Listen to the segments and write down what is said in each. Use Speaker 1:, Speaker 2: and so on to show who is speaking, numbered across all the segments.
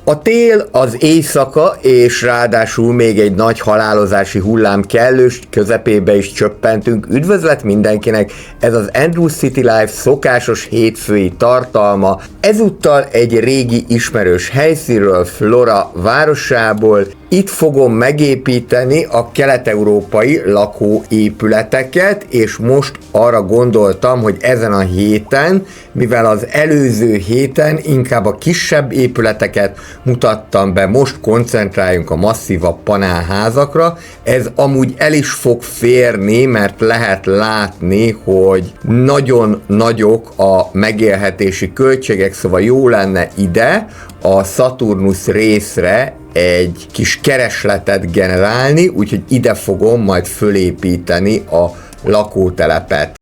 Speaker 1: A tél, az éjszaka, és ráadásul még egy nagy halálozási hullám kellős közepébe is csöppentünk. Üdvözlet mindenkinek, ez az Andrew City Life szokásos hétfői tartalma. Ezúttal egy régi ismerős helyszínről, Flora városából. Itt fogom megépíteni a kelet-európai lakóépületeket, és most arra gondoltam, hogy ezen a héten, mivel az előző héten inkább a kisebb épületeket mutattam be, most koncentráljunk a masszívabb panelházakra. Ez amúgy el is fog férni, mert lehet látni, hogy nagyon nagyok a megélhetési költségek, szóval jó lenne ide a Saturnus részre egy kis keresletet generálni, úgyhogy ide fogom majd fölépíteni a lakótelepet.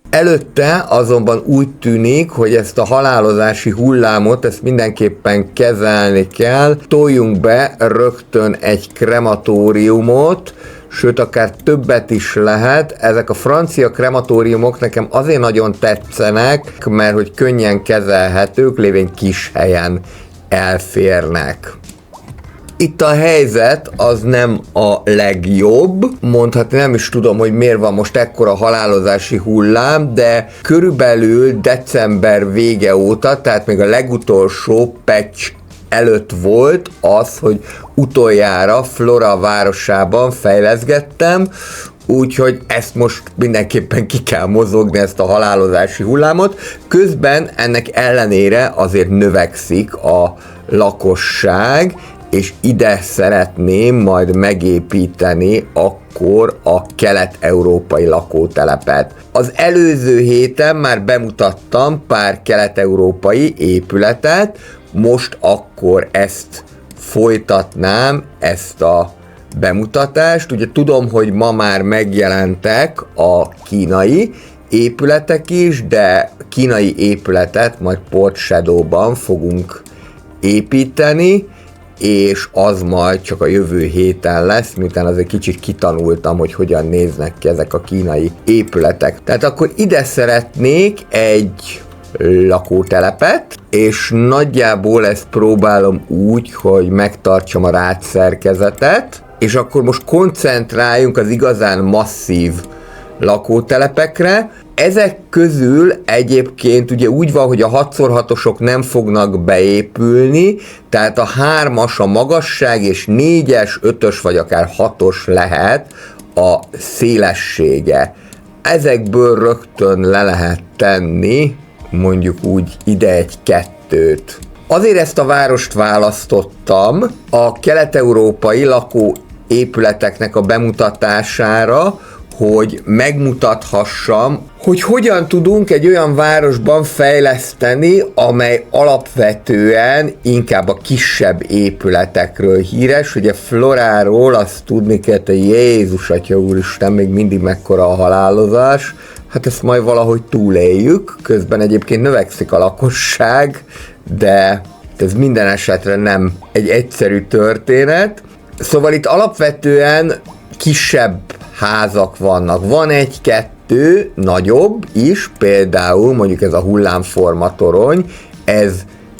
Speaker 1: Előtte azonban úgy tűnik, hogy ezt a halálozási hullámot, ezt mindenképpen kezelni kell. Toljunk be rögtön egy krematóriumot, sőt akár többet is lehet. Ezek a francia krematóriumok nekem azért nagyon tetszenek, mert hogy könnyen kezelhetők, lévén kis helyen elférnek. Itt a helyzet az nem a legjobb, mondhatni nem is tudom, hogy miért van most ekkora halálozási hullám, de körülbelül december vége óta, tehát még a legutolsó patch előtt volt az, hogy utoljára Flora városában fejleszgettem, úgyhogy ezt most mindenképpen ki kell mozogni, ezt a halálozási hullámot. Közben ennek ellenére azért növekszik a lakosság, és ide szeretném majd megépíteni akkor a kelet-európai lakótelepet. Az előző héten már bemutattam pár kelet-európai épületet, most akkor ezt folytatnám, ezt a bemutatást. Ugye tudom, hogy ma már megjelentek a kínai épületek is, de kínai épületet majd Port Shadowban fogunk építeni, és az majd csak a jövő héten lesz, miután azért kicsit kitanultam, hogy hogyan néznek ki ezek a kínai épületek. Tehát akkor ide szeretnék egy lakótelepet, és nagyjából ezt próbálom úgy, hogy megtartsam a rács szerkezetet, és akkor most koncentráljunk az igazán masszív lakótelepekre. Ezek közül egyébként ugye úgy van, hogy a 6x6-osok nem fognak beépülni, tehát a 3-as a magasság, és 4-es, 5-ös vagy akár 6-os lehet a szélessége. Ezekből rögtön le lehet tenni, mondjuk úgy ide egy 2-t. Azért ezt a várost választottam a kelet-európai lakóépületeknek a bemutatására, hogy megmutathassam, hogy hogyan tudunk egy olyan városban fejleszteni, amely alapvetően inkább a kisebb épületekről híres. Ugye Floráról azt tudni kell, hogy Jézus Atya Úristen, még mindig mekkora a halálozás. Hát ezt majd valahogy túléljük, közben egyébként növekszik a lakosság, de ez minden esetre nem egy egyszerű történet. Szóval itt alapvetően kisebb házak vannak. Van egy-kettő nagyobb is, például mondjuk ez a hullámforma torony, ez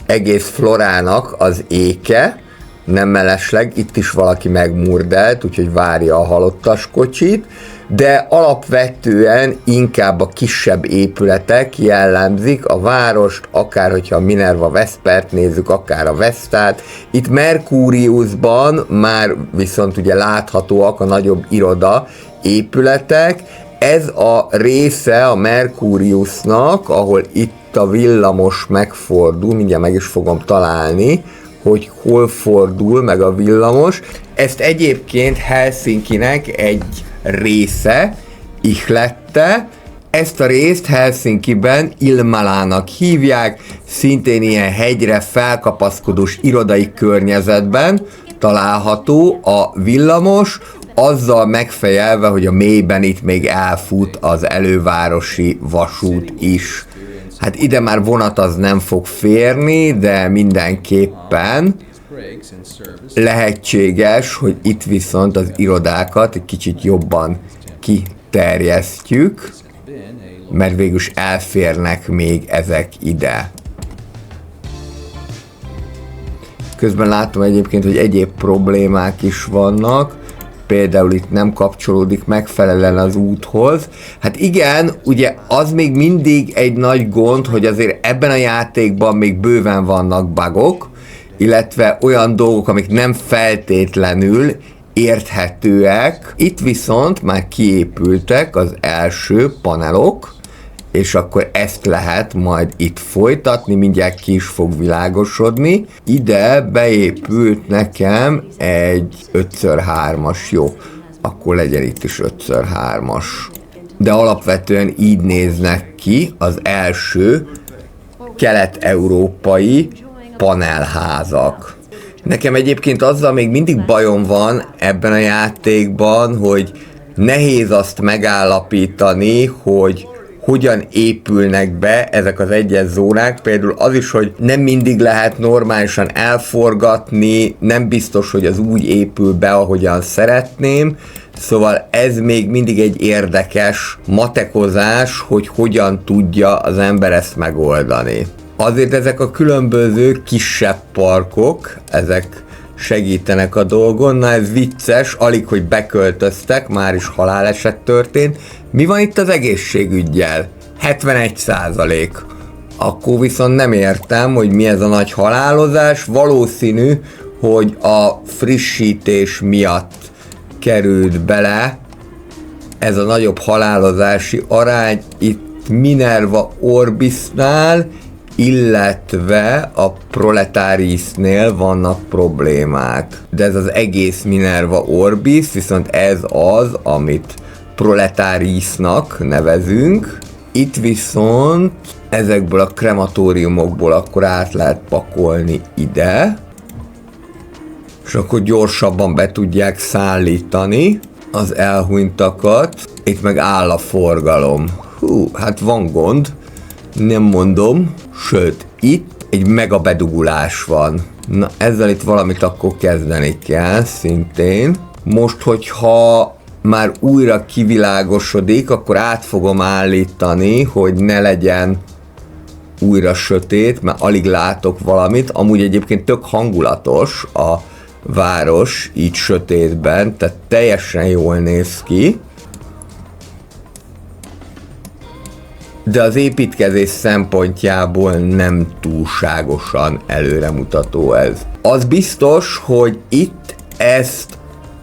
Speaker 1: egész Florának az éke, nem mellesleg, itt is valaki megmurdelt, úgyhogy várja a halottas kocsit, de alapvetően inkább a kisebb épületek jellemzik a várost, akár hogyha a Minerva Vespert nézzük, akár a Vestát. Itt Mercuriusban már viszont ugye láthatóak a nagyobb iroda épületek. Ez a része a Mercuriusnak, ahol itt a villamos megfordul, mindjárt meg is fogom találni, hogy hol fordul meg a villamos. Ezt egyébként Helsinkinek egy része ihlette, ezt a részt Helsinkiben Ilmalának hívják, szintén ilyen hegyre felkapaszkodós irodai környezetben található a villamos, azzal megfejelve, hogy a mélyben itt még elfut az elővárosi vasút is. Hát ide már vonat az nem fog férni, de mindenképpen lehetséges, hogy itt viszont az irodákat egy kicsit jobban kiterjesztjük, mert végülis elférnek még ezek ide. Közben látom egyébként, hogy egyéb problémák is vannak. Például itt nem kapcsolódik megfelelően az úthoz. Hát igen, ugye az még mindig egy nagy gond, hogy azért ebben a játékban még bőven vannak bugok, illetve olyan dolgok, amik nem feltétlenül érthetőek. Itt viszont már kiépültek az első panelok, és akkor ezt lehet majd itt folytatni, mindjárt ki is fog világosodni. Ide beépült nekem egy 5x3-as, jó, akkor legyen itt is 5x3-as. De alapvetően így néznek ki az első kelet-európai panelházak. Nekem egyébként azzal még mindig bajom van ebben a játékban, hogy nehéz azt megállapítani, hogy hogyan épülnek be ezek az egyes zónák. Például az is, hogy nem mindig lehet normálisan elforgatni, nem biztos, hogy az úgy épül be, ahogyan szeretném. Szóval ez még mindig egy érdekes matekozás, hogy hogyan tudja az ember ezt megoldani. Azért ezek a különböző kisebb parkok, ezek segítenek a dolgon. Na ez vicces, alig hogy beköltöztek, már is haláleset történt. Mi van itt az egészségüggyel? 71%. Akkor viszont nem értem, hogy mi ez a nagy halálozás. Valószínű, hogy a frissítés miatt került bele ez a nagyobb halálozási arány itt Minerva Orbisnál, illetve a Proletarisnél vannak problémák. De ez az egész Minerva Orbis, viszont ez az, amit Proletarisnak nevezünk. Itt viszont ezekből a krematóriumokból akkor át lehet pakolni ide, és akkor gyorsabban be tudják szállítani az elhunytakat. Itt meg áll a forgalom. Hú, hát van gond, nem mondom, sőt, itt egy mega bedugulás van. Na, ezzel itt valamit akkor kezdeni kell, szintén. Most, hogyha már újra kivilágosodik, akkor át fogom állítani, hogy ne legyen újra sötét, mert alig látok valamit. Amúgy egyébként tök hangulatos a város így sötétben, tehát teljesen jól néz ki. De az építkezés szempontjából nem túlságosan előremutató ez. Az biztos, hogy itt ezt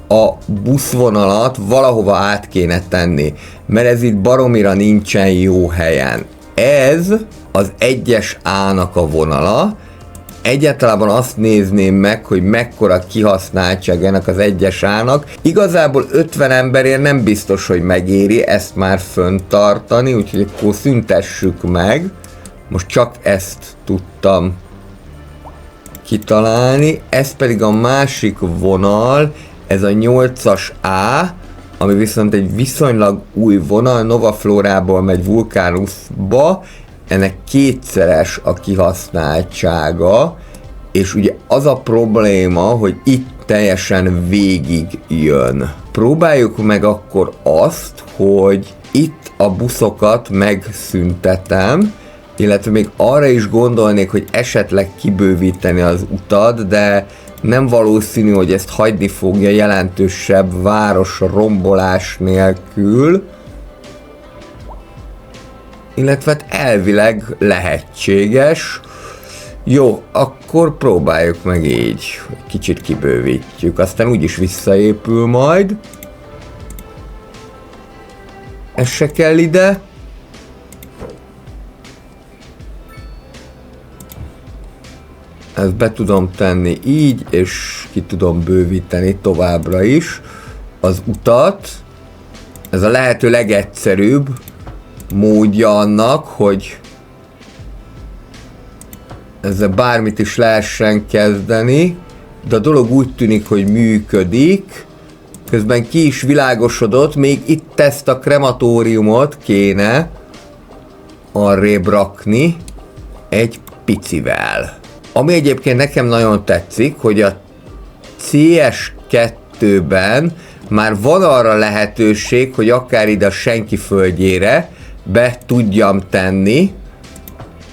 Speaker 1: a buszvonalat valahova át kéne tenni, mert ez itt baromira nincsen jó helyen. Ez az 1-es A-nak a vonala. Egyáltalán azt nézném meg, hogy mekkora kihasználtság ennek az 1-es A-nak. Igazából 50 emberért nem biztos, hogy megéri ezt már fönntartani, úgyhogy akkor szüntessük meg. Most csak ezt tudtam kitalálni. Ez pedig a másik vonal, ez a 8-as A, ami viszont egy viszonylag új vonal, Nova Florából megy Vulcanusba, ennek kétszeres a kihasználtsága, és ugye az a probléma, hogy itt teljesen végig jön. Próbáljuk meg akkor azt, hogy itt a buszokat megszüntetem, illetve még arra is gondolnék, hogy esetleg kibővíteni az utat, de nem valószínű, hogy ezt hagyni fogja jelentősebb város rombolás nélkül, illetve elvileg lehetséges. Jó, akkor próbáljuk meg így, kicsit kibővítjük, aztán úgyis visszaépül majd. Ez se kell ide. Ezt be tudom tenni így, és ki tudom bővíteni továbbra is az utat. Ez a lehető legegyszerűbb módja annak, hogy ezzel bármit is lehessen kezdeni, de a dolog úgy tűnik, hogy működik. Közben ki is világosodott, még itt ezt a krematóriumot kéne arrébb rakni egy picivel. Ami egyébként nekem nagyon tetszik, hogy a CS2-ben már van arra lehetőség, hogy akár ide a senki földjére be tudjam tenni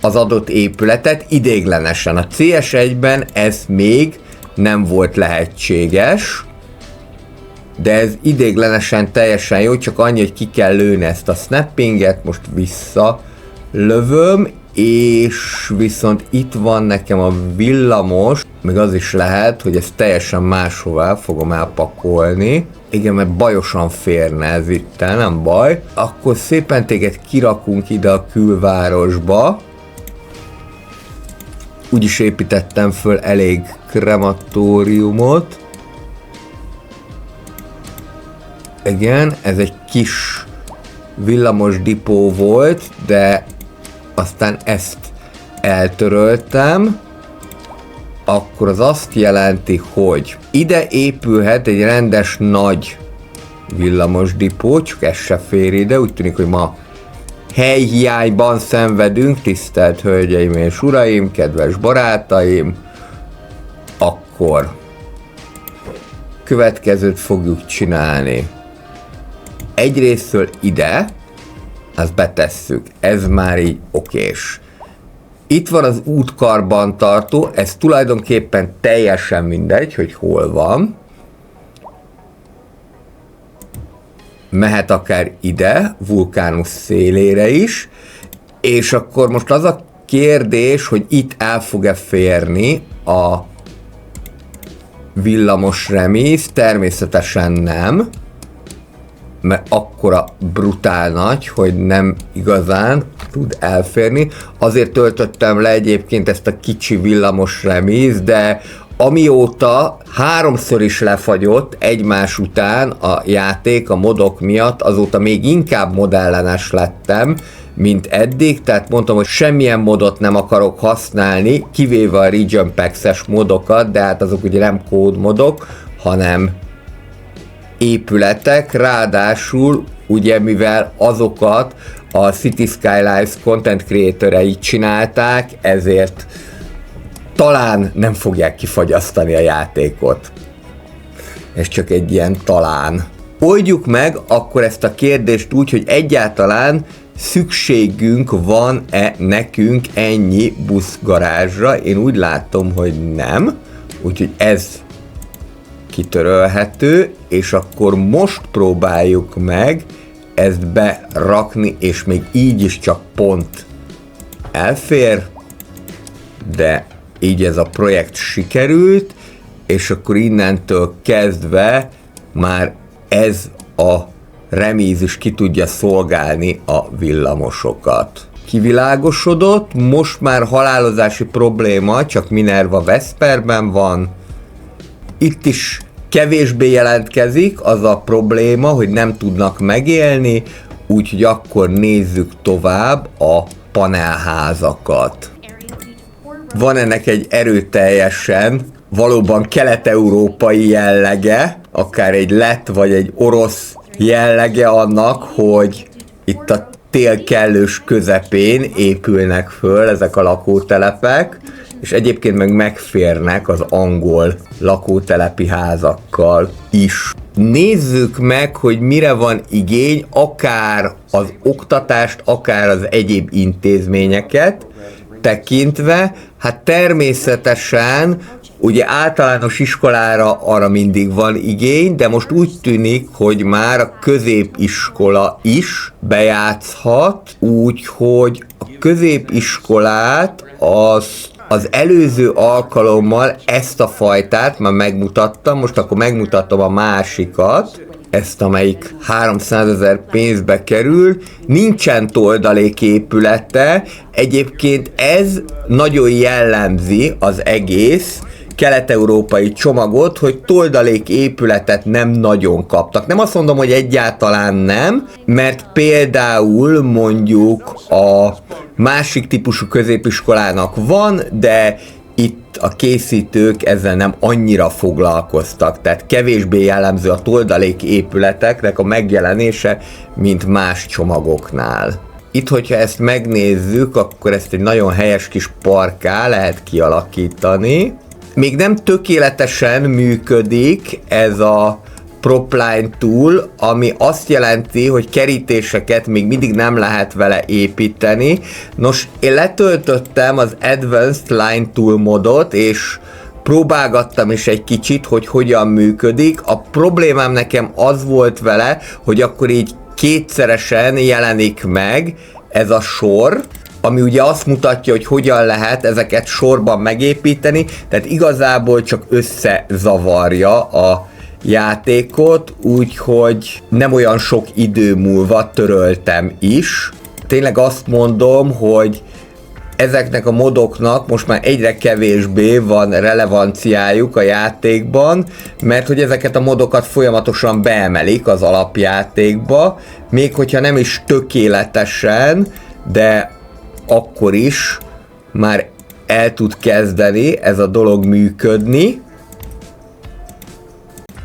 Speaker 1: az adott épületet ideiglenesen. A CS1-ben ez még nem volt lehetséges, de ez ideiglenesen teljesen jó, csak annyi, hogy ki kell lőni ezt a snappinget, most visszalövöm, és viszont itt van nekem a villamos, még az is lehet, hogy ezt teljesen máshová fogom elpakolni. Igen, mert bajosan férne ez itt, nem baj. Akkor szépen téged kirakunk ide a külvárosba. Úgyis építettem föl elég krematóriumot. Igen, ez egy kis villamos dipó volt, de aztán ezt eltöröltem. Akkor az azt jelenti, hogy ide épülhet egy rendes nagy villamos dipó, csak ez se fér ide, úgy tűnik, hogy ma helyhiányban szenvedünk, tisztelt hölgyeim és uraim, kedves barátaim. Akkor következőt fogjuk csinálni. Egyrésztől ide, azt betesszük, ez már így okés. Itt van az útkarbantartó, ez tulajdonképpen teljesen mindegy, hogy hol van. Mehet akár ide, Vulkánus szélére is, és akkor most az a kérdés, hogy itt el fog-e férni a villamos remész, természetesen nem, mert akkora brutál nagy, hogy nem igazán tud elférni. Azért töltöttem le egyébként ezt a kicsi villamos remész, de amióta 3-szor is lefagyott egymás után a játék a modok miatt, azóta még inkább modellenes lettem, mint eddig, tehát mondtam, hogy semmilyen modot nem akarok használni, kivéve a Region Packs-es modokat, de hát azok ugye nem kódmodok, hanem épületek, ráadásul ugye mivel azokat a City Skylines content creatorei csinálták, ezért talán nem fogják kifagyasztani a játékot. Ez csak egy ilyen talán. Oldjuk meg akkor ezt a kérdést úgy, hogy egyáltalán szükségünk van-e nekünk ennyi buszgarázsra. Én úgy látom, hogy nem, úgyhogy ez kitörölhető, és akkor most próbáljuk meg ezt berakni, és még így is csak pont elfér, de így ez a projekt sikerült, és akkor innentől kezdve már ez a reméz is ki tudja szolgálni a villamosokat. Kivilágosodott, most már halálozási probléma, csak Minerva Vesperben van. Itt is kevésbé jelentkezik az a probléma, hogy nem tudnak megélni, úgyhogy akkor nézzük tovább a panelházakat. Van ennek egy erőteljesen, valóban kelet-európai jellege, akár egy lett vagy egy orosz jellege annak, hogy itt a tél kellős közepén épülnek föl ezek a lakótelepek, és egyébként meg megférnek az angol lakótelepi házakkal is. Nézzük meg, hogy mire van igény, akár az oktatást, akár az egyéb intézményeket tekintve. Hát természetesen ugye általános iskolára arra mindig van igény, de most úgy tűnik, hogy már a középiskola is bejátszhat, úgyhogy a középiskolát az előző alkalommal ezt a fajtát már megmutattam, most akkor megmutatom a másikat, ezt, amelyik 300 000 pénzbe kerül, nincsen toldalék épülete, egyébként ez nagyon jellemzi az egész kelet-európai csomagot, hogy toldalék épületet nem nagyon kaptak. Nem azt mondom, hogy egyáltalán nem, mert például mondjuk a másik típusú középiskolának van, de itt a készítők ezzel nem annyira foglalkoztak, tehát kevésbé jellemző a toldalék épületeknek a megjelenése, mint más csomagoknál. Itt, hogyha ezt megnézzük, akkor ezt egy nagyon helyes kis parkká lehet kialakítani. Még nem tökéletesen működik ez a Propline Tool, ami azt jelenti, hogy kerítéseket még mindig nem lehet vele építeni. Nos, én letöltöttem az Advanced Line Tool modot, és próbálgattam is egy kicsit, hogy hogyan működik. A problémám nekem az volt vele, hogy akkor így kétszeresen jelenik meg ez a sor, ami ugye azt mutatja, hogy hogyan lehet ezeket sorban megépíteni, tehát igazából csak összezavarja a játékot, úgyhogy nem olyan sok idő múlva töröltem is. Tényleg azt mondom, hogy ezeknek a modoknak most már egyre kevésbé van relevanciájuk a játékban, mert hogy ezeket a modokat folyamatosan beemelik az alapjátékba, még hogyha nem is tökéletesen, de akkor is már el tud kezdeni ez a dolog működni.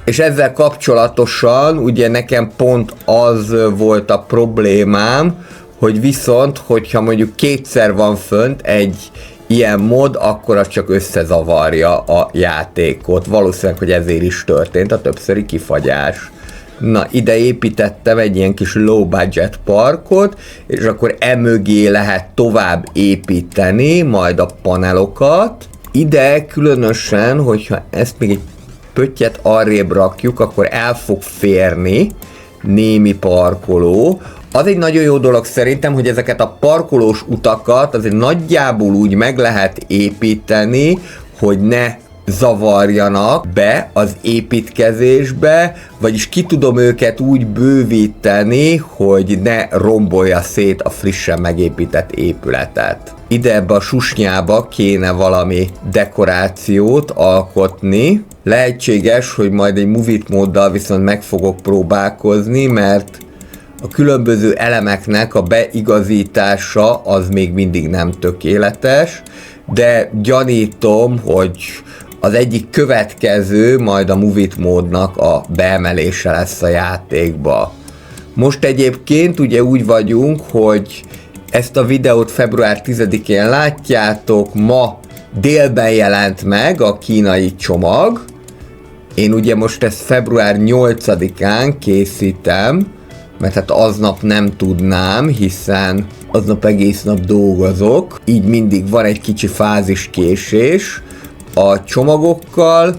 Speaker 1: És ezzel kapcsolatosan ugye nekem pont az volt a problémám, hogy viszont, hogyha mondjuk kétszer van fönt egy ilyen mod, akkor az csak összezavarja a játékot. Valószínűleg, hogy ezért is történt a többszöri kifagyás. Na, ide építettem egy ilyen kis low budget parkot, és akkor emögé lehet tovább építeni majd a panelokat. Ide különösen, hogyha ezt még egy pöttyet arrébb rakjuk, akkor el fog férni némi parkoló. Az egy nagyon jó dolog szerintem, hogy ezeket a parkolós utakat azért nagyjából úgy meg lehet építeni, hogy ne zavarjanak be az építkezésbe, vagyis ki tudom őket úgy bővíteni, hogy ne rombolja szét a frissen megépített épületet. Ide ebbe a susnyába kéne valami dekorációt alkotni. Lehetséges, hogy majd egy Move It móddal viszont meg fogok próbálkozni, mert a különböző elemeknek a beigazítása az még mindig nem tökéletes, de gyanítom, hogy az egyik következő majd a Move It módnak a beemelése lesz a játékba. Most egyébként ugye úgy vagyunk, hogy ezt a videót február 10-én látjátok, ma délben jelent meg a kínai csomag. Én ugye most ezt február 8-án készítem, mert hát aznap nem tudnám, hiszen aznap egész nap dolgozok, így mindig van egy kicsi fáziskésés a csomagokkal,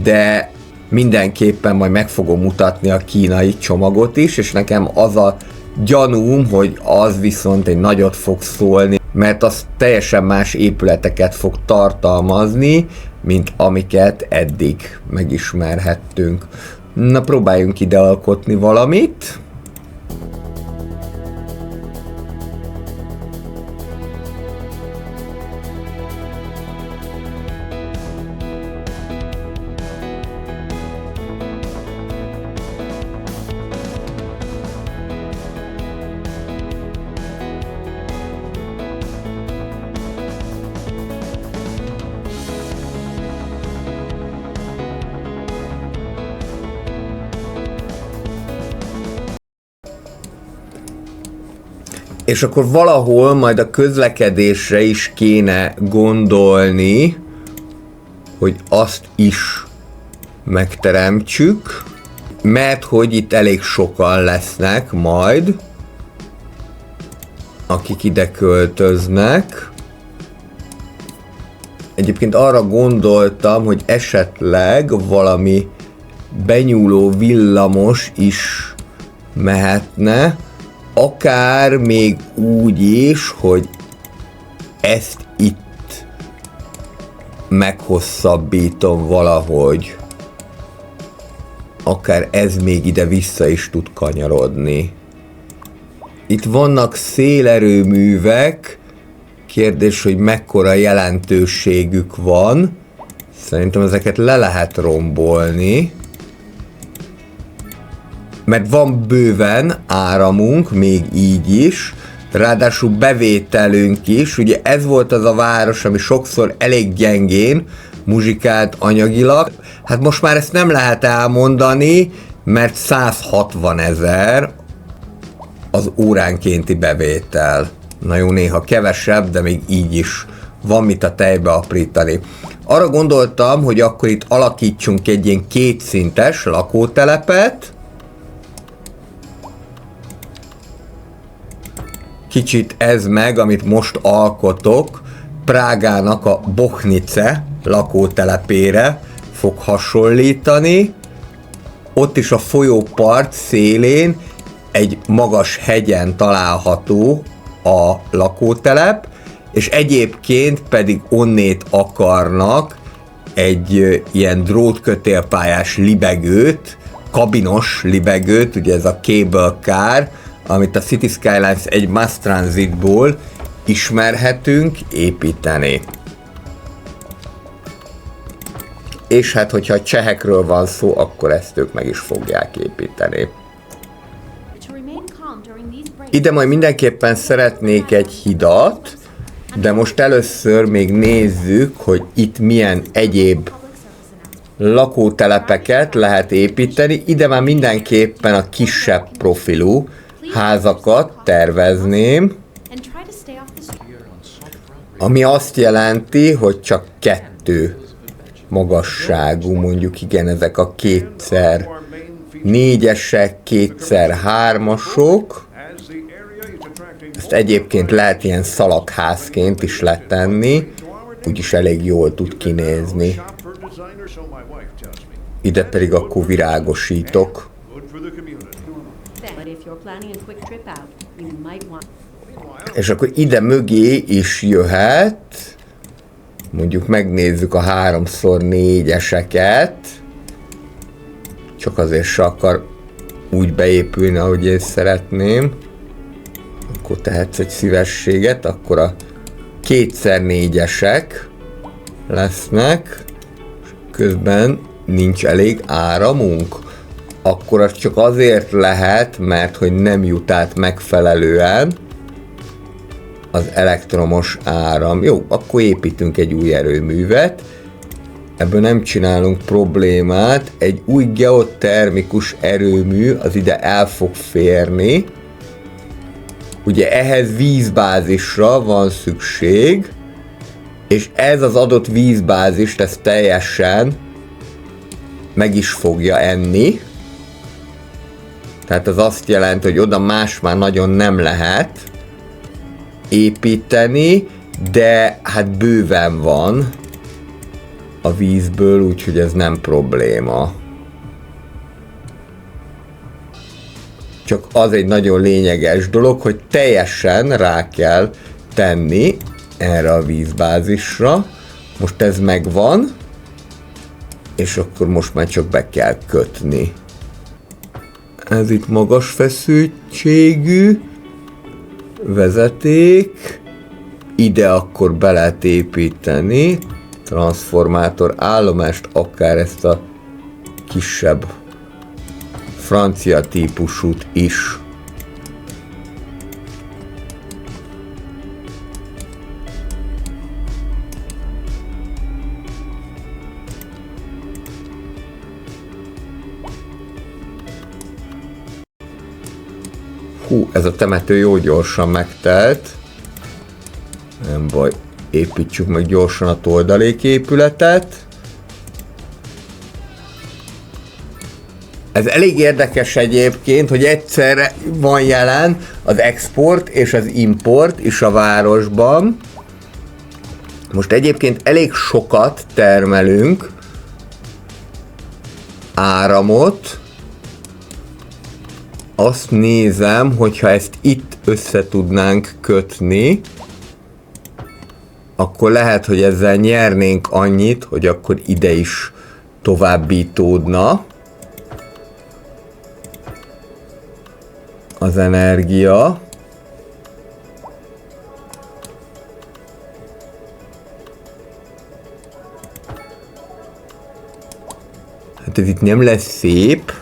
Speaker 1: de mindenképpen majd meg fogom mutatni a kínai csomagot is, és nekem az a gyanúm, hogy az viszont egy nagyot fog szólni, mert az teljesen más épületeket fog tartalmazni, mint amiket eddig megismerhettünk. Na, próbáljunk ide alkotni valamit. És akkor valahol majd a közlekedésre is kéne gondolni, hogy azt is megteremtsük, mert hogy itt elég sokan lesznek majd, akik ide költöznek. Egyébként arra gondoltam, hogy esetleg valami benyúló villamos is mehetne, akár még úgy is, hogy ezt itt meghosszabbítom valahogy. Akár ez még ide vissza is tud kanyarodni. Itt vannak szélerőművek, kérdés, hogy mekkora jelentőségük van. Szerintem ezeket le lehet rombolni. Mert van bőven áramunk, még így is, ráadásul bevételünk is, ugye ez volt az a város, ami sokszor elég gyengén muzsikált anyagilag, hát most már ezt nem lehet elmondani, mert 160 000 az óránkénti bevétel. Na jó, néha kevesebb, de még így is van mit a tejbe aprítani. Arra gondoltam, hogy akkor itt alakítsunk egy ilyen kétszintes lakótelepet. Kicsit ez meg, amit most alkotok, Prágának a Bohnice lakótelepére fog hasonlítani. Ott is a folyópart szélén egy magas hegyen található a lakótelep, és egyébként pedig onnét akarnak egy ilyen drótkötélpályás libegőt, kabinos libegőt, ugye ez a cable car, amit a City Skylines egy mass transitból ismerhetünk, építeni. És hát, hogyha a csehekről van szó, akkor ezt ők meg is fogják építeni. Ide majd mindenképpen szeretnék egy hidat, de most először még nézzük, hogy itt milyen egyéb lakótelepeket lehet építeni. Ide már mindenképpen a kisebb profilú házakat tervezném, ami azt jelenti, hogy csak 2 magasságú, mondjuk igen, ezek a 2x4-esek, 2x3-asok. Ezt egyébként lehet ilyen szalagházként is letenni, úgyis elég jól tud kinézni. Ide pedig akkor virágosítok. És akkor ide mögé is jöhet, mondjuk megnézzük a 3x4-eseket, csak azért se akar úgy beépülni, ahogy én szeretném. Akkor tehetsz egy szívességet, akkor a 2x4-esek lesznek, és közben nincs elég áramunk. Akkor az csak azért lehet, mert hogy nem jut át megfelelően az elektromos áram. Jó, akkor építünk egy új erőművet, ebből nem csinálunk problémát, egy új geotermikus erőmű az ide el fog férni. Ugye ehhez vízbázisra van szükség, és ez az adott vízbázist, ez teljesen meg is fogja enni. Tehát az azt jelenti, hogy oda más már nagyon nem lehet építeni, de hát bőven van a vízből, úgyhogy ez nem probléma. Csak az egy nagyon lényeges dolog, hogy teljesen rá kell tenni erre a vízbázisra. Most ez megvan, és akkor most már csak be kell kötni. Ez itt magas feszültségű vezeték. Ide akkor be lehet építeni transformátor állomást, akár ezt a kisebb francia típusút is. Hú, ez a temető jó gyorsan megtelt. Nem baj, építsük meg gyorsan a toldaléképületet. Ez elég érdekes egyébként, hogy egyszerre van jelen az export és az import is a városban. Most egyébként elég sokat termelünk áramot. Azt nézem, hogyha ezt itt össze tudnánk kötni, akkor lehet, hogy ezzel nyernénk annyit, hogy akkor ide is továbbítódna az energia. Hát ez itt nem lesz szép,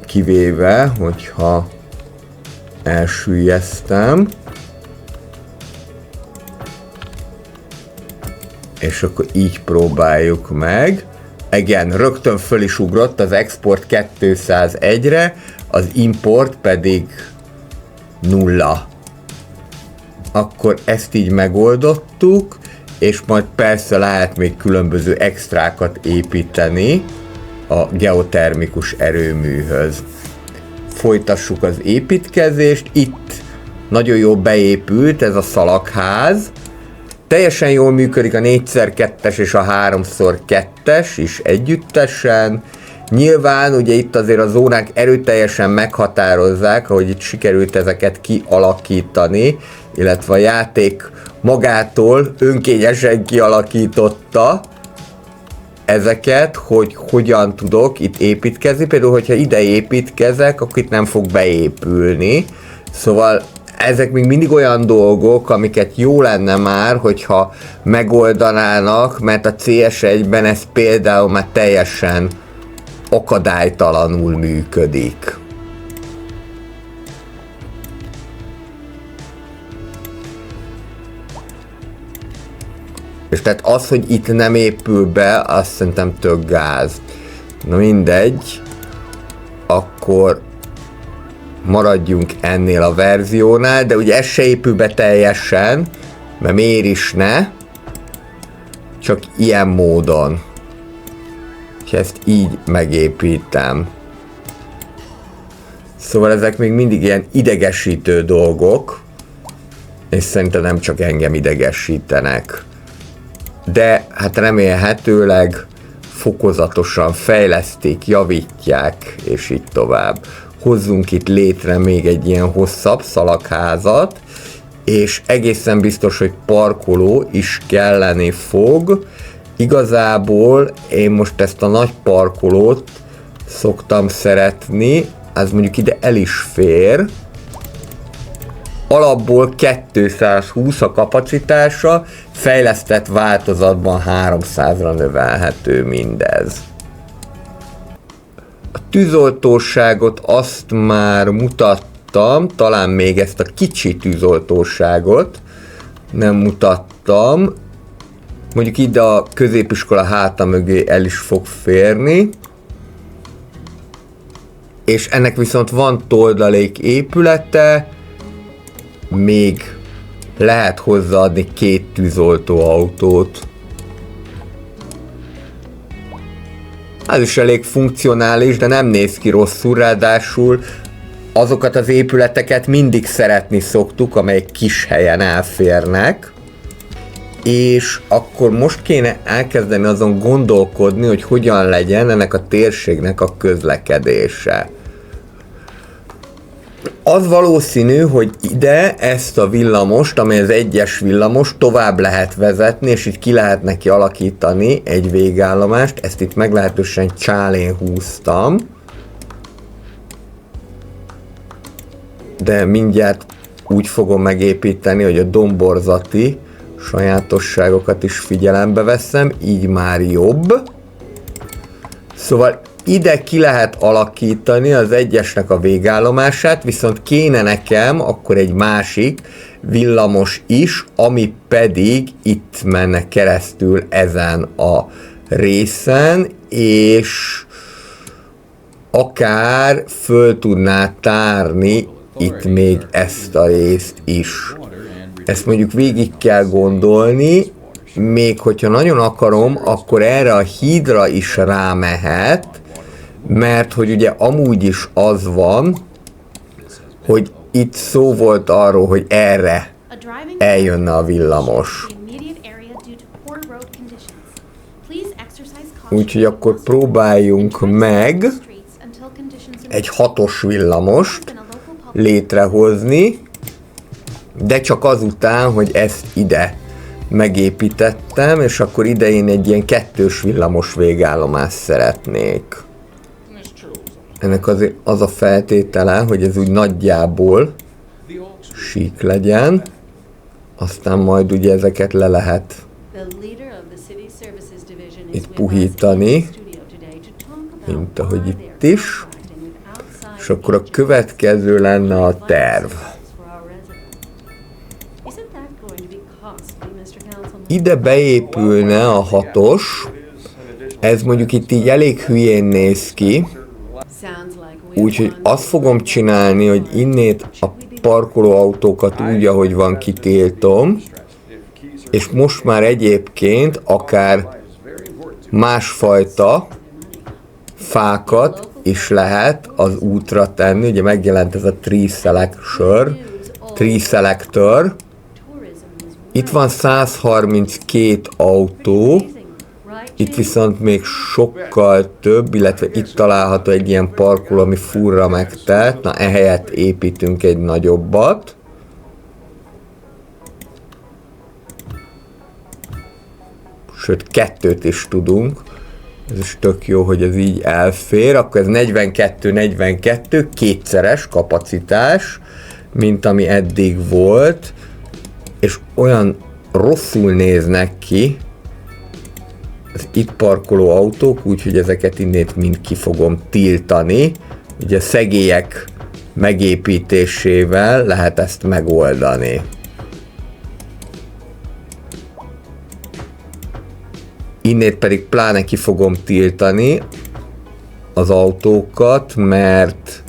Speaker 1: kivéve, hogyha elsüllyesztem. És akkor így próbáljuk meg. Igen, rögtön föl is ugrott az export 201-re, az import pedig 0. Akkor ezt így megoldottuk, és majd persze lehet még különböző extrákat építeni a geotermikus erőműhöz. Folytassuk az építkezést. Itt nagyon jól beépült ez a szalagház. Teljesen jól működik a 4x2-es és a 3x2-es is együttesen. Nyilván ugye itt azért a zónák erőteljesen meghatározzák, ahogy itt sikerült ezeket kialakítani, illetve a játék magától önkényesen kialakította ezeket, hogy hogyan tudok itt építkezni. Például, hogyha ide építkezek, akkor itt nem fog beépülni. Szóval ezek még mindig olyan dolgok, amiket jó lenne már, hogyha megoldanának, mert a CS1-ben ez például már teljesen akadálytalanul működik. És tehát az, hogy itt nem épül be, azt szerintem tök gáz. Na mindegy, akkor maradjunk ennél a verziónál, de ugye ez se épül be teljesen, mert miért is ne, csak ilyen módon. És ezt így megépítem. Szóval ezek még mindig ilyen idegesítő dolgok, és szerintem nem csak engem idegesítenek. De hát remélhetőleg fokozatosan fejlesztik, javítják, és így tovább. Hozzunk itt létre még egy ilyen hosszabb szalagházat, és egészen biztos, hogy parkoló is kelleni fog. Igazából én most ezt a nagy parkolót szoktam szeretni, ez mondjuk ide el is fér. Alapból 220 a kapacitása, fejlesztett változatban 300-ra növelhető mindez. A tűzoltóságot azt már mutattam, talán még ezt a kicsi tűzoltóságot nem mutattam. Mondjuk ide a középiskola háta mögé el is fog férni. És ennek viszont van toldalék épülete, még lehet hozzáadni 2 tűzoltóautót. Ez is elég funkcionális, de nem néz ki rosszul, ráadásul azokat az épületeket mindig szeretni szoktuk, amelyek kis helyen elférnek. És akkor most kéne elkezdeni azon gondolkodni, hogy hogyan legyen ennek a térségnek a közlekedése. Az valószínű, hogy ide ezt a villamost, amely az 1-es villamos, tovább lehet vezetni, és így ki lehet neki alakítani egy végállomást. Ezt itt meglehetősen csálén húztam. De mindjárt úgy fogom megépíteni, hogy a domborzati sajátosságokat is figyelembe veszem, így már jobb. Szóval ide ki lehet alakítani az 1-esnek a végállomását, viszont kéne nekem akkor egy másik villamos is, ami pedig itt menne keresztül ezen a részen, és akár föl tudná tárni itt még ezt a részt is. Ezt mondjuk végig kell gondolni, még hogyha nagyon akarom, akkor erre a hídra is rámehet, mert hogy ugye amúgy is az van, hogy itt szó volt arról, hogy erre eljönne a villamos. Úgyhogy akkor próbáljunk meg egy 6-os villamost létrehozni, de csak azután, hogy ezt ide megépítettem, és akkor ide én egy ilyen 2-ös villamos végállomást szeretnék. Ennek azért az a feltétele, hogy ez úgy nagyjából sík legyen, aztán majd ugye ezeket le lehet itt puhítani, mint ahogy itt is, és akkor a következő lenne a terv. Ide beépülne a 6-os, ez mondjuk itt így elég hülyén néz ki, úgyhogy azt fogom csinálni, hogy innét a parkolóautókat úgy, ahogy van, kitiltom, és most már egyébként akár másfajta fákat is lehet az útra tenni. Ugye megjelent ez a Tree Selector. Itt van 132 autó, itt viszont még sokkal több, illetve itt található egy ilyen parkoló, ami furra megtelt. Na, ehelyett építünk egy nagyobbat. Sőt, 2 is tudunk. Ez is tök jó, hogy ez így elfér. Akkor ez 42-42, kétszeres kapacitás, mint ami eddig volt. És olyan rosszul néznek ki az itt parkoló autók, úgyhogy ezeket innét mind ki fogom tiltani. Ugye szegélyek megépítésével lehet ezt megoldani. Innét pedig pláne ki fogom tiltani az autókat, mert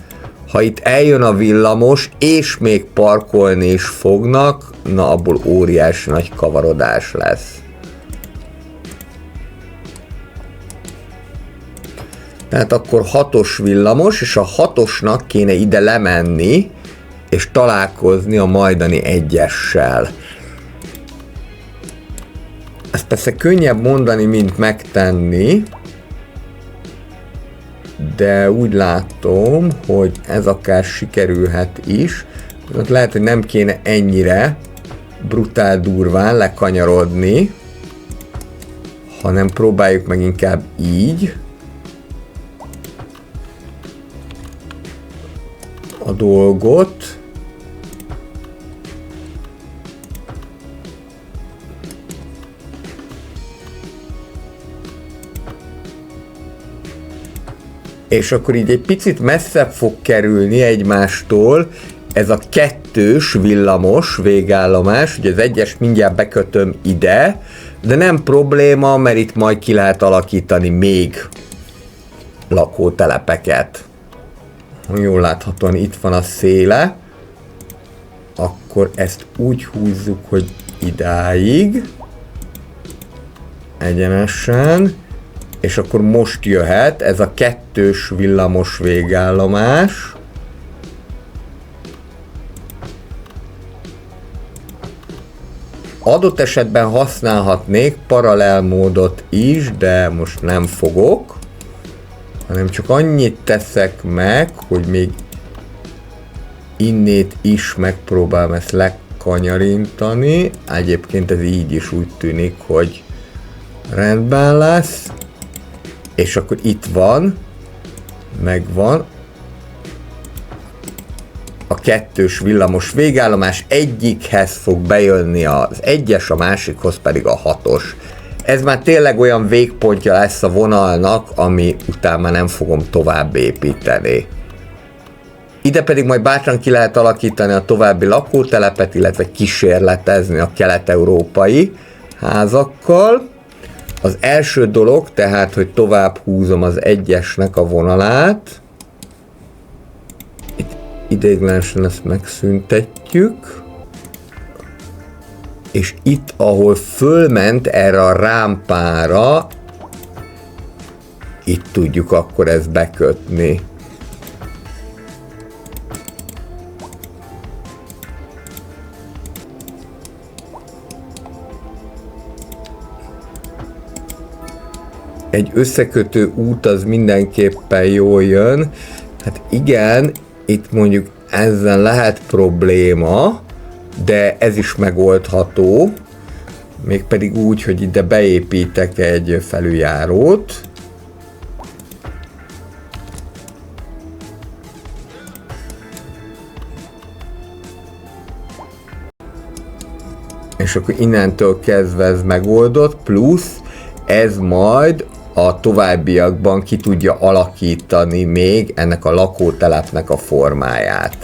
Speaker 1: ha itt eljön a villamos, és még parkolni is fognak, na abból óriási nagy kavarodás lesz. Tehát akkor 6-os villamos, és a 6-osnak kéne ide lemenni, és találkozni a majdani 1-essel. Ezt persze könnyebb mondani, mint megtenni, de úgy látom, hogy ez akár sikerülhet is. Lehet, hogy nem kéne ennyire brutál durván lekanyarodni, hanem próbáljuk meg inkább így a dolgot. És akkor így egy picit messzebb fog kerülni egymástól ez a 2-ös villamos végállomás, ugye az 1-es mindjárt bekötöm ide, de nem probléma, mert itt majd ki lehet alakítani még lakótelepeket. Jól láthatóan itt van a széle, akkor ezt úgy húzzuk, hogy idáig, egyenesen, és akkor most jöhet ez a 2-ös villamos végállomás. Adott esetben használhatnék paralel módot is, de most nem fogok, hanem csak annyit teszek meg, hogy még innét is megpróbálom ezt lekanyarintani. Egyébként ez így is úgy tűnik, hogy rendben lesz. És akkor itt van, megvan a 2-ös villamos végállomás, egyikhez fog bejönni az 1-es, a másikhoz pedig a 6-os. Ez már tényleg olyan végpontja lesz a vonalnak, ami után már nem fogom tovább építeni. Ide pedig majd bátran ki lehet alakítani a további lakótelepet, illetve kísérletezni a kelet-európai házakkal. Az első dolog, tehát, hogy tovább húzom az 1-esnek a vonalát. Itt ideiglenesen ezt megszüntetjük. És itt, ahol fölment erre a rámpára, itt tudjuk akkor ezt bekötni. Egy összekötő út az mindenképpen jól jön. Hát igen, itt mondjuk ezzel lehet probléma, de ez is megoldható. Mégpedig úgy, hogy ide beépítek egy felüljárót. És akkor innentől kezdve ez megoldott, plusz ez majd a továbbiakban ki tudja alakítani még ennek a lakótelepnek a formáját.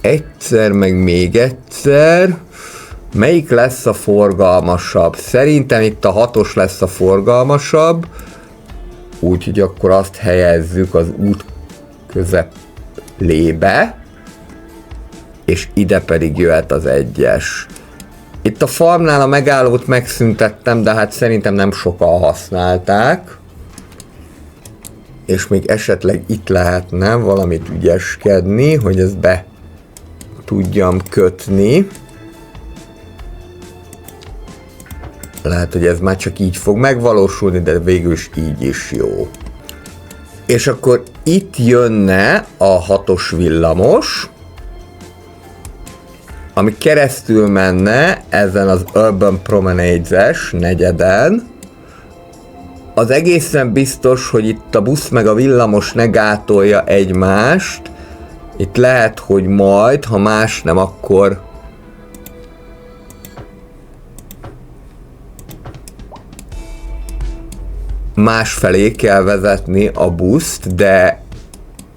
Speaker 1: Egyszer, meg még egyszer. Melyik lesz a forgalmasabb? Szerintem itt a 6-os lesz a forgalmasabb. Úgyhogy akkor azt helyezzük az út közepébe. és ide pedig jöhet az 1-es. Itt a farmnál a megállót megszüntettem, de hát szerintem nem sokan használták. És még esetleg itt lehetne valamit ügyeskedni, hogy ezt be tudjam kötni. Lehet, hogy ez már csak így fog megvalósulni, de végül is így is jó. És akkor itt jönne a 6-os villamos, ami keresztül menne ezen az Urban Promenades-es negyeden. Az egészen biztos, hogy itt a busz meg a villamos ne gátolja egymást. Itt lehet, hogy majd, ha más nem, akkor másfelé kell vezetni a buszt, de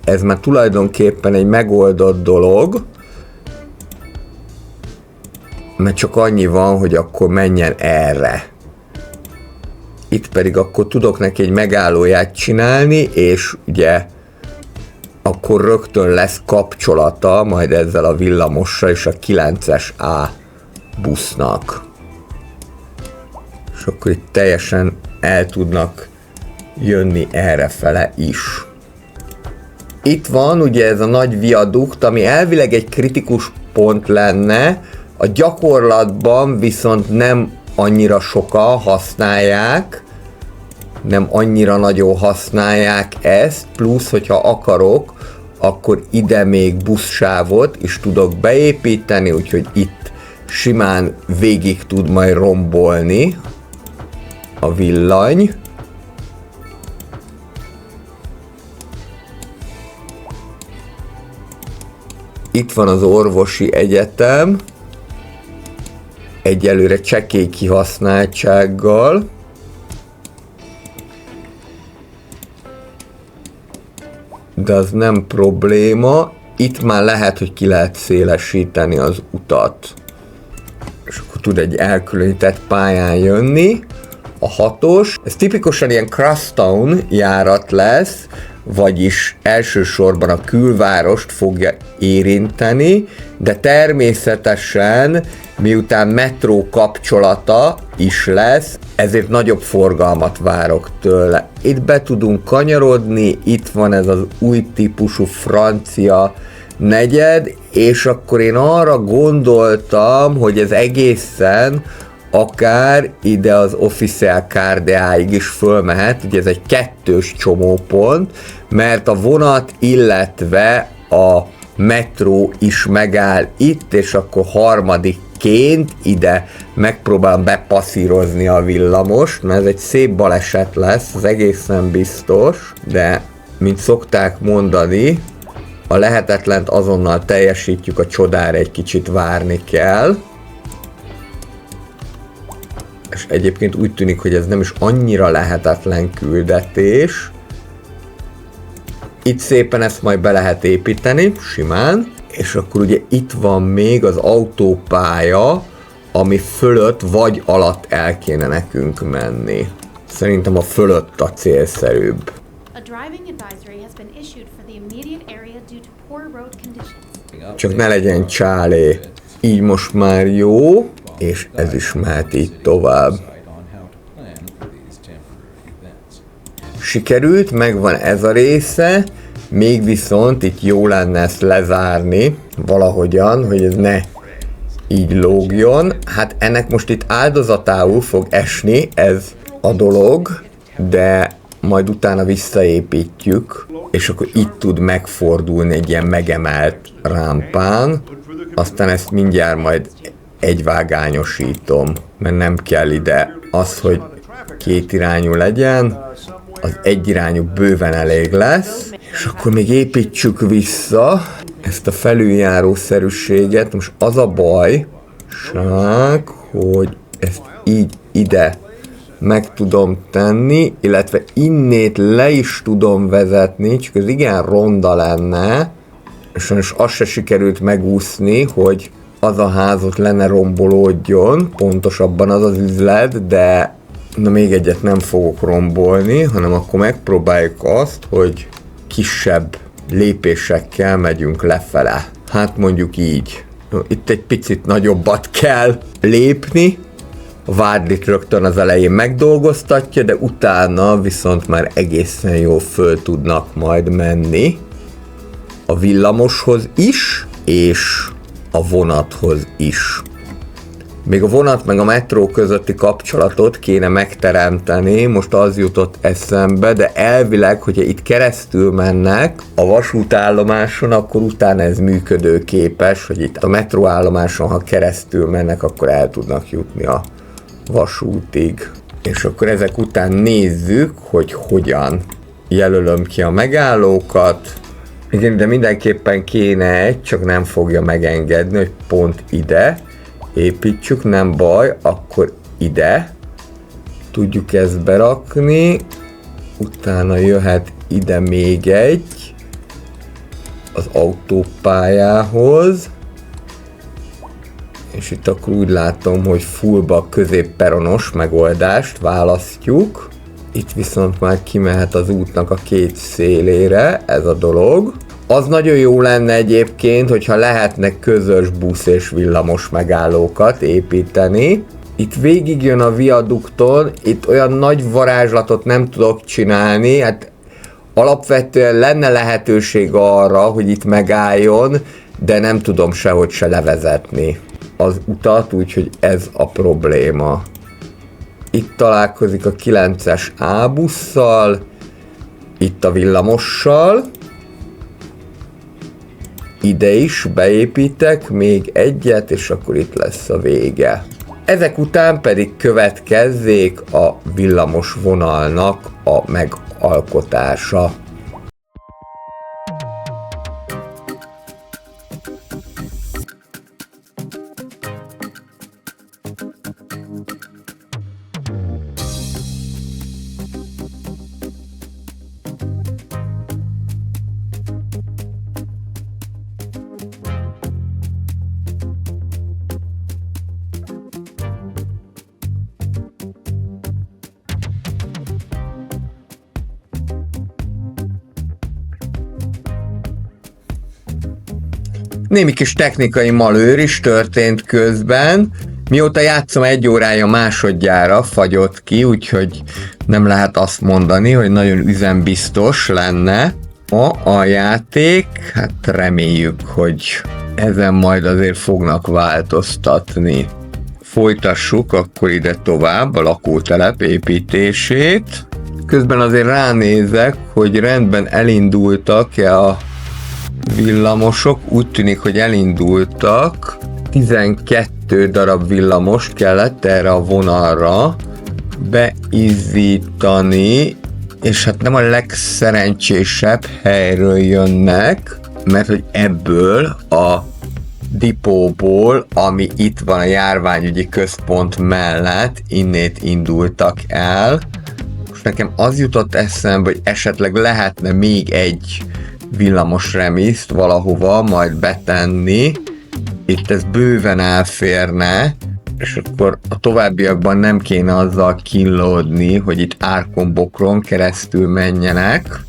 Speaker 1: ez már tulajdonképpen egy megoldott dolog, mert csak annyi van, hogy akkor menjen erre. Itt pedig akkor tudok neki egy megállóját csinálni, és ugye akkor rögtön lesz kapcsolata majd ezzel a villamossal és a 9-es A busznak. És akkor itt teljesen el tudnak jönni errefele is. Itt van ugye ez a nagy viadukt, ami elvileg egy kritikus pont lenne, a gyakorlatban viszont nem annyira sokan használják, nem annyira nagyon használják ezt, plusz, hogyha akarok, akkor ide még buszsávot is tudok beépíteni, úgyhogy itt simán végig tud majd rombolni a villany. Itt van az orvosi egyetem, egyelőre csekély kihasználtsággal. De az nem probléma. Itt már lehet, hogy ki lehet szélesíteni az utat. És akkor tud egy elkülönített pályán jönni. A 6-os. Ez tipikusan ilyen crosstown járat lesz, vagyis elsősorban a külvárost fogja érinteni, de természetesen miután metró kapcsolata is lesz, ezért nagyobb forgalmat várok tőle. Itt be tudunk kanyarodni, itt van ez az új típusú francia negyed, és akkor én arra gondoltam, hogy ez egészen akár ide az Official Cardeáig is fölmehet, ugye ez egy 2-s csomópont, mert a vonat, illetve a metró is megáll itt, és akkor harmadikként ide megpróbálom bepasszírozni a villamost, mert ez egy szép baleset lesz, az egészen biztos, de mint szokták mondani, a lehetetlent azonnal teljesítjük, a csodára egy kicsit várni kell. És egyébként úgy tűnik, hogy ez nem is annyira lehetetlen küldetés. Itt szépen ezt majd be lehet építeni, simán. És akkor ugye itt van még az autópálya, ami fölött vagy alatt el kéne nekünk menni. Szerintem a fölött a célszerűbb. Csak ne legyen csálé. Így most már jó. És ez is mehet így tovább. Sikerült, megvan ez a része, még viszont itt jó lenne ezt lezárni valahogyan, hogy ez ne így lógjon. Hát ennek most itt áldozatául fog esni ez a dolog, de majd utána visszaépítjük, és akkor itt tud megfordulni egy ilyen megemelt rámpán, aztán ezt mindjárt majd egyvágányosítom, mert nem kell ide az, hogy kétirányú legyen, az egyirányú bőven elég lesz, és akkor még építsük vissza ezt a felüljárószerűséget. Most az a baj, hogy ezt így ide meg tudom tenni, illetve innét le is tudom vezetni, csak ez igen ronda lenne, és sajnos azt se sikerült megúszni, hogy az a házot le ne rombolódjon, pontosabban az az üzlet, de na még egyet nem fogok rombolni, hanem akkor megpróbáljuk azt, hogy kisebb lépésekkel megyünk lefele. Hát mondjuk így. Itt egy picit nagyobbat kell lépni, a vádlit rögtön az elején megdolgoztatja, de utána viszont már egészen jól föl tudnak majd menni a villamoshoz is, és a vonathoz is. Még a vonat meg a metró közötti kapcsolatot kéne megteremteni, most az jutott eszembe, de elvileg, hogyha itt keresztül mennek a vasútállomáson, akkor utána ez működőképes, hogy itt a metróállomáson, ha keresztül mennek, akkor el tudnak jutni a vasútig. És akkor ezek után nézzük, hogy hogyan jelölöm ki a megállókat. Igen, de mindenképpen kéne egy, csak nem fogja megengedni, hogy pont ide építsük, nem baj, akkor ide tudjuk ezt berakni, utána jöhet ide még egy az autópályához, és itt akkor úgy látom, hogy fullba középperonos megoldást választjuk. Itt viszont már kimehet az útnak a két szélére ez a dolog. Az nagyon jó lenne egyébként, hogyha lehetne közös busz és villamos megállókat építeni. Itt végigjön a viadukton, itt olyan nagy varázslatot nem tudok csinálni, hát alapvetően lenne lehetőség arra, hogy itt megálljon, de nem tudom sehogy se levezetni az utat, úgyhogy ez a probléma. Itt találkozik a 9-es A busszal, itt a villamossal, ide is beépítek még egyet, és akkor itt lesz a vége. Ezek után pedig következzék a villamos vonalnak a megalkotása. Némi kis technikai malőr is történt közben. Mióta játszom 1 órája másodjára fagyott ki, úgyhogy nem lehet azt mondani, hogy nagyon üzembiztos lenne a játék. Hát reméljük, hogy ezen majd azért fognak változtatni. Folytassuk akkor ide tovább a lakótelep építését. Közben azért ránézek, hogy rendben elindultak-e a villamosok. Úgy tűnik, hogy elindultak. 12 darab villamost kellett erre a vonalra beizzítani, és hát nem a legszerencsésebb helyről jönnek, mert hogy ebből a dipóból, ami itt van a járványügyi központ mellett, innét indultak el. Most nekem az jutott eszembe, hogy esetleg lehetne még egy villamos remiszt valahova majd betenni. Itt ez bőven elférne, és akkor a továbbiakban nem kéne azzal kínlódni, hogy itt árkombokron keresztül menjenek.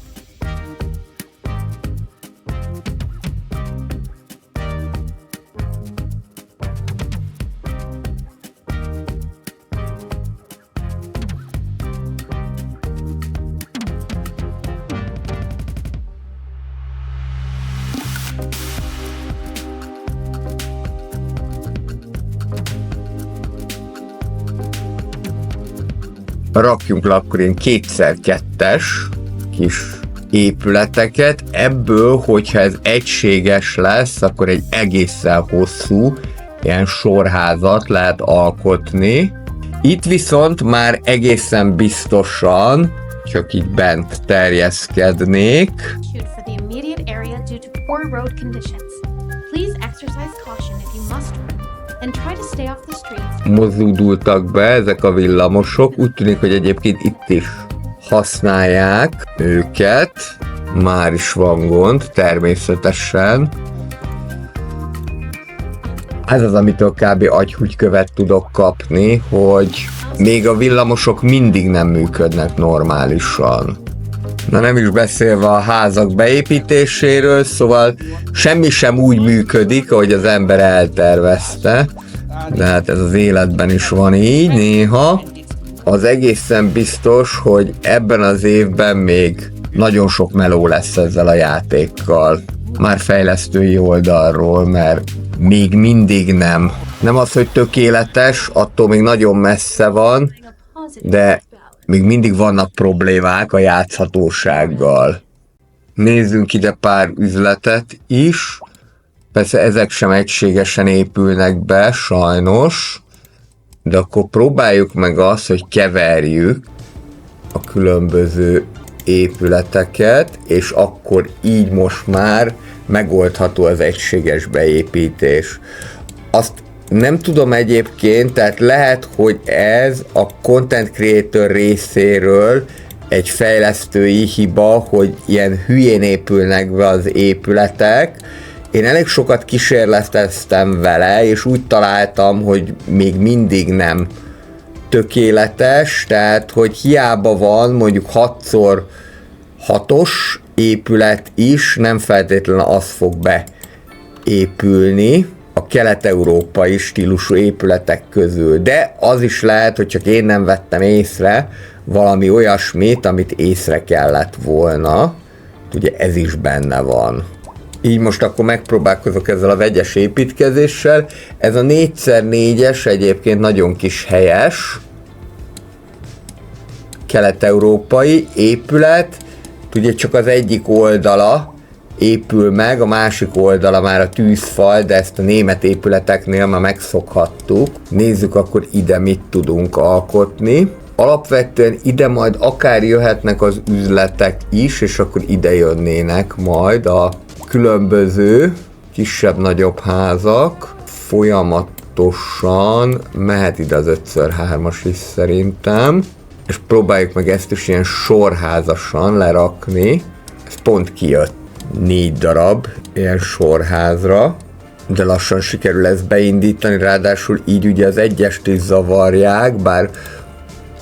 Speaker 1: Rakjunk le akkor ilyen 2x2-es kis épületeket. Ebből, hogyha ez egységes lesz, akkor egy egészen hosszú ilyen sorházat lehet alkotni. Itt viszont már egészen biztosan csak így bent terjeszkednék. Mozódultak be ezek a villamosok, úgy tűnik, hogy egyébként itt is használják őket, már is van gond, természetesen. Ez az, amitől kb. Agyhúgykövet tudok kapni, hogy még a villamosok mindig nem működnek normálisan. Na nem is beszélve a házak beépítéséről, szóval semmi sem úgy működik, ahogy az ember eltervezte. De hát ez az életben is van így néha. Az egészen biztos, hogy ebben az évben még nagyon sok meló lesz ezzel a játékkal. Már fejlesztői oldalról, mert még mindig nem. Nem az, hogy tökéletes, attól még nagyon messze van, de még mindig vannak problémák a játszhatósággal. Nézzünk ide pár üzletet is. Persze ezek sem egységesen épülnek be, sajnos. De akkor próbáljuk meg azt, hogy keverjük a különböző épületeket, és akkor így most már megoldható az egységes beépítés. Azt nem tudom egyébként, tehát lehet, hogy ez a content creator részéről egy fejlesztői hiba, hogy ilyen hülyén épülnek be az épületek. Én elég sokat kísérleteztem vele, és úgy találtam, hogy még mindig nem tökéletes, tehát hogy hiába van mondjuk 6x6-os épület is, nem feltétlenül az fog beépülni a kelet-európai stílusú épületek közül. De az is lehet, hogy csak én nem vettem észre valami olyasmit, amit észre kellett volna. Ugye ez is benne van. Így most akkor megpróbálkozok ezzel a vegyes építkezéssel. Ez a 4x4-es egyébként nagyon kis helyes. Kelet-európai épület. Ugye csak az egyik oldala épül meg, a másik oldala már a tűzfal, de ezt a német épületeknél már megszokhattuk. Nézzük akkor ide mit tudunk alkotni. Alapvetően ide majd akár jöhetnek az üzletek is, és akkor ide jönnének majd a különböző kisebb-nagyobb házak. Folyamatosan mehet ide az 5x3-as is szerintem. És próbáljuk meg ezt is ilyen sorházasan lerakni. Ez pont kijött 4 darab ilyen sorházra. De lassan sikerül ezt beindítani, ráadásul így ugye az egyest is zavarják, bár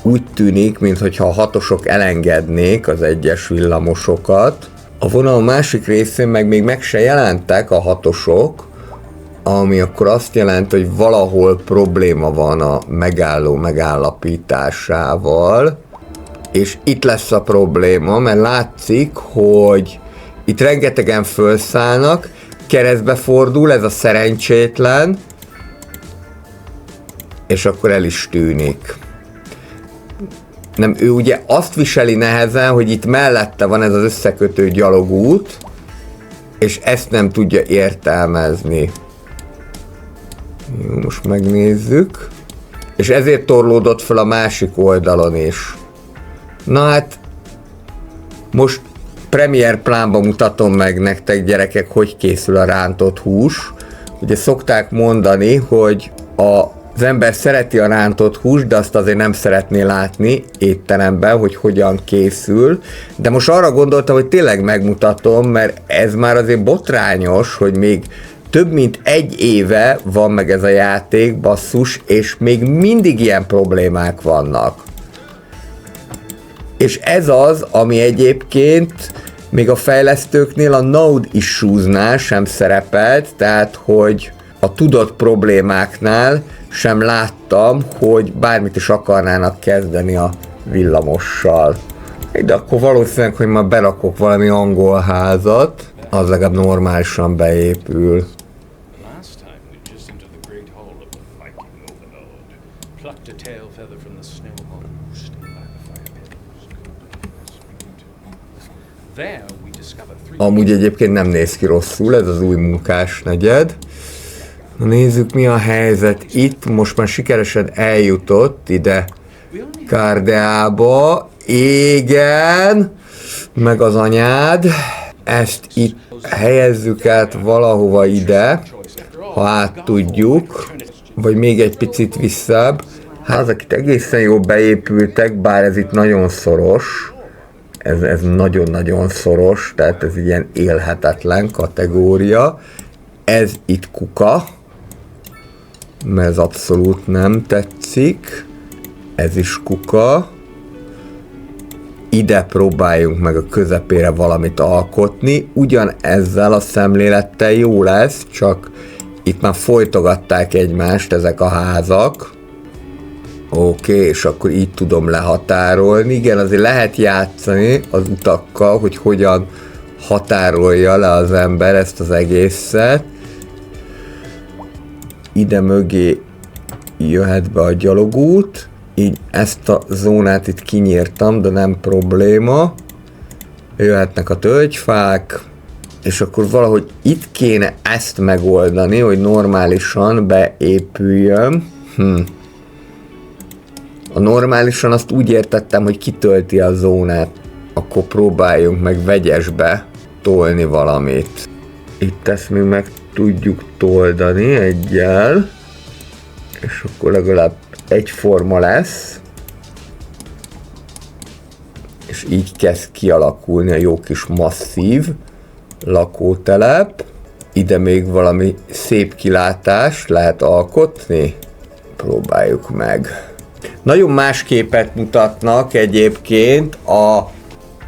Speaker 1: úgy tűnik, mintha a hatosok elengednék az egyes villamosokat. A vonal másik részén még se jelentek a hatosok, ami akkor azt jelenti, hogy valahol probléma van a megálló megállapításával, és itt lesz a probléma, mert látszik, hogy itt rengetegen felszállnak, keresztbe fordul ez a szerencsétlen, és akkor el is tűnik. Nem, ő ugye azt viseli nehezen, hogy itt mellette van ez az összekötő gyalogút, és ezt nem tudja értelmezni. Jó, most megnézzük. És ezért torlódott fel a másik oldalon is. Na hát, most Premiere plánban mutatom meg nektek, gyerekek, hogy készül a rántott hús. Ugye szokták mondani, hogy az ember szereti a rántott húst, de azt azért nem szeretné látni étteremben, hogy hogyan készül. De most arra gondoltam, hogy tényleg megmutatom, mert ez már azért botrányos, hogy még több mint 1 éve van meg ez a játék, basszus, és még mindig ilyen problémák vannak. És ez az, ami egyébként még a fejlesztőknél a Node Issues-nál sem szerepelt, tehát hogy a tudott problémáknál sem láttam, hogy bármit is akarnának kezdeni a villamossal. De akkor valószínűleg, hogy már berakok valami angol házat, az legalább normálisan beépül. Amúgy egyébként nem néz ki rosszul, ez az új munkás negyed. Na nézzük, mi a helyzet itt. Most már sikeresen eljutott ide Kárdeába. Igen, meg az anyád. Ezt itt helyezzük át valahova ide, ha át tudjuk, vagy még egy picit visszább. Házak itt egészen jól beépültek, bár ez itt nagyon szoros. Ez nagyon-nagyon szoros, tehát ez ilyen élhetetlen kategória. Ez itt kuka, mert ez abszolút nem tetszik. Ez is kuka. ide próbáljunk meg a közepére valamit alkotni. Ugyan ezzel a szemlélettel jó lesz, csak itt már folytogatták egymást ezek a házak. Oké, és akkor így tudom lehatárolni. Igen, azért lehet játszani az utakkal, hogy hogyan határolja le az ember ezt az egészet. Ide mögé jöhet be a gyalogút. Így ezt a zónát itt kinyírtam, de nem probléma. Jöhetnek a tölgyfák, és akkor valahogy itt kéne ezt megoldani, hogy normálisan beépüljön. A normálisan azt úgy értettem, hogy kitölti a zónát. Akkor próbáljunk meg vegyesbe tolni valamit. Itt ezt még meg tudjuk toldani egyel, és akkor legalább egyforma lesz. És így kezd kialakulni a jó kis masszív lakótelep. Ide még valami szép kilátást lehet alkotni. Próbáljuk meg. Nagyon más képet mutatnak egyébként a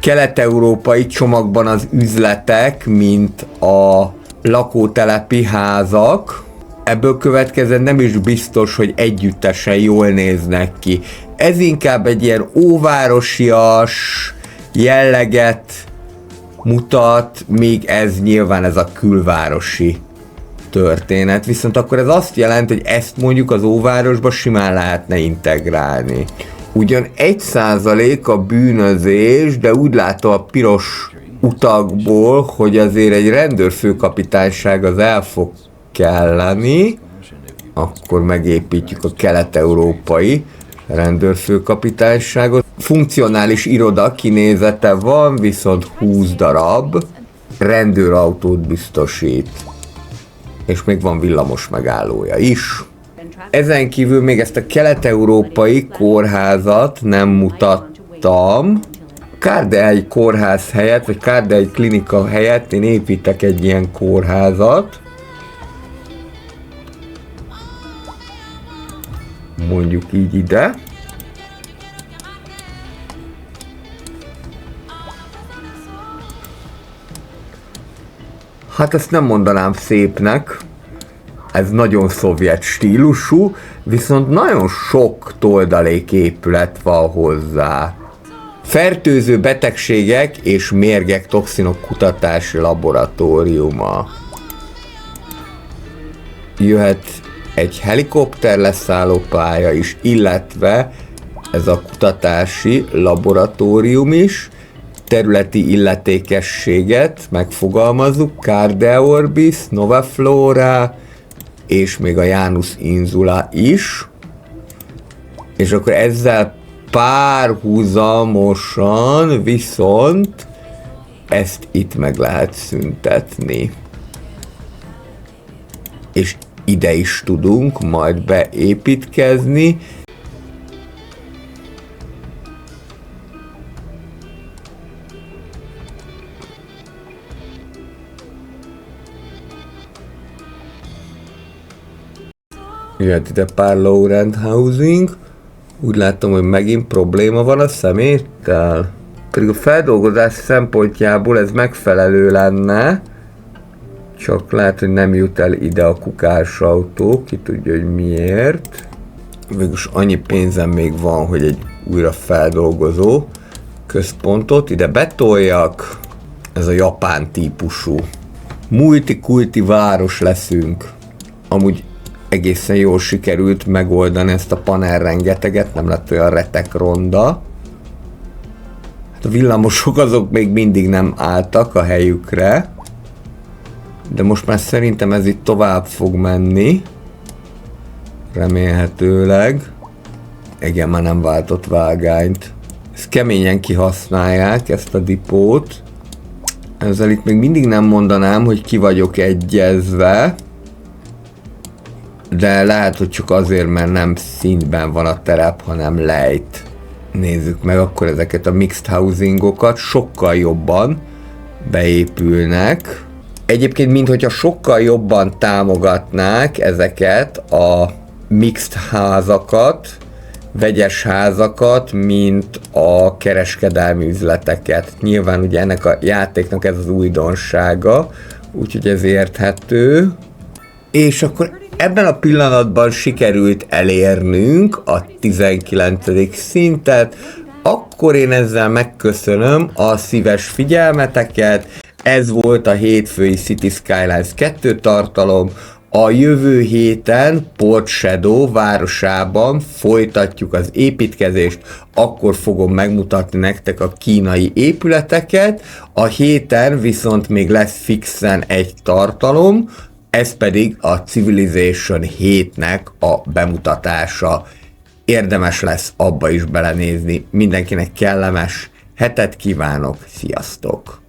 Speaker 1: kelet-európai csomagban az üzletek, mint a lakótelepi házak. Ebből következően nem is biztos, hogy együttesen jól néznek ki. Ez inkább egy ilyen óvárosias jelleget mutat, még ez nyilván ez a külvárosi történet. Viszont akkor ez azt jelenti, hogy ezt mondjuk az óvárosba simán lehetne integrálni. Ugyan 1% a bűnözés, de úgy látom a piros utakból, hogy azért egy rendőrfőkapitányság az el fog kelleni. Akkor megépítjük a kelet-európai rendőrfőkapitányságot. Funkcionális iroda kinézete van, viszont 20 darab rendőrautót biztosít. És még van villamos megállója is. Ezen kívül még ezt a kelet-európai kórházat nem mutattam. Kárdai kórház helyett, vagy Kárdai klinika helyett én építek egy ilyen kórházat. Mondjuk így ide. Hát ezt nem mondanám szépnek. Ez nagyon szovjet stílusú, viszont nagyon sok toldaléképület van hozzá. Fertőző betegségek és mérgek toxinok kutatási laboratóriuma. Jöhet egy helikopter leszállópálya is, illetve ez a kutatási laboratórium is. Területi illetékességet megfogalmazzuk, Carde Orbis, Nova Flora, és még a Janus Insula is. És akkor ezzel párhuzamosan viszont ezt itt meg lehet szüntetni. És ide is tudunk majd beépítkezni. Jöhet ide pár low-rent housing. Úgy látom, hogy megint probléma van a szeméttel. Pedig a feldolgozás szempontjából ez megfelelő lenne. Csak lehet, hogy nem jut el ide a kukás autó. Ki tudja, hogy miért. Végülis annyi pénzem még van, hogy egy újra feldolgozó központot ide betoljak. Ez a japán típusú. Multikulti város leszünk. Amúgy egészen jól sikerült megoldani ezt a panel rengeteget, nem lett olyan retek ronda. Hát a villamosok azok még mindig nem álltak a helyükre, de most már szerintem ez itt tovább fog menni. Remélhetőleg. Igen, már nem váltott vágányt. Ezt keményen kihasználják, ezt a dipót. Ezzel itt még mindig nem mondanám, hogy ki vagyok egyezve, de lehet, hogy csak azért, mert nem szintben van a terep, hanem lejt. Nézzük meg akkor ezeket a mixed housingokat, sokkal jobban beépülnek. Egyébként, minthogyha sokkal jobban támogatnák ezeket a mixed házakat, vegyes házakat, mint a kereskedelmi üzleteket. Nyilván ugye ennek a játéknak ez az újdonsága, úgyhogy ez érthető. És akkor ebben a pillanatban sikerült elérnünk a 19. szintet, akkor én ezzel megköszönöm a szíves figyelmeteket. Ez volt a hétfői City Skylines 2 tartalom. A jövő héten Port Shadow városában folytatjuk az építkezést, akkor fogom megmutatni nektek a kínai épületeket. A héten viszont még lesz fixen egy tartalom, ez pedig a Civilization 7-nek a bemutatása. Érdemes lesz abba is belenézni. Mindenkinek kellemes hetet kívánok, sziasztok!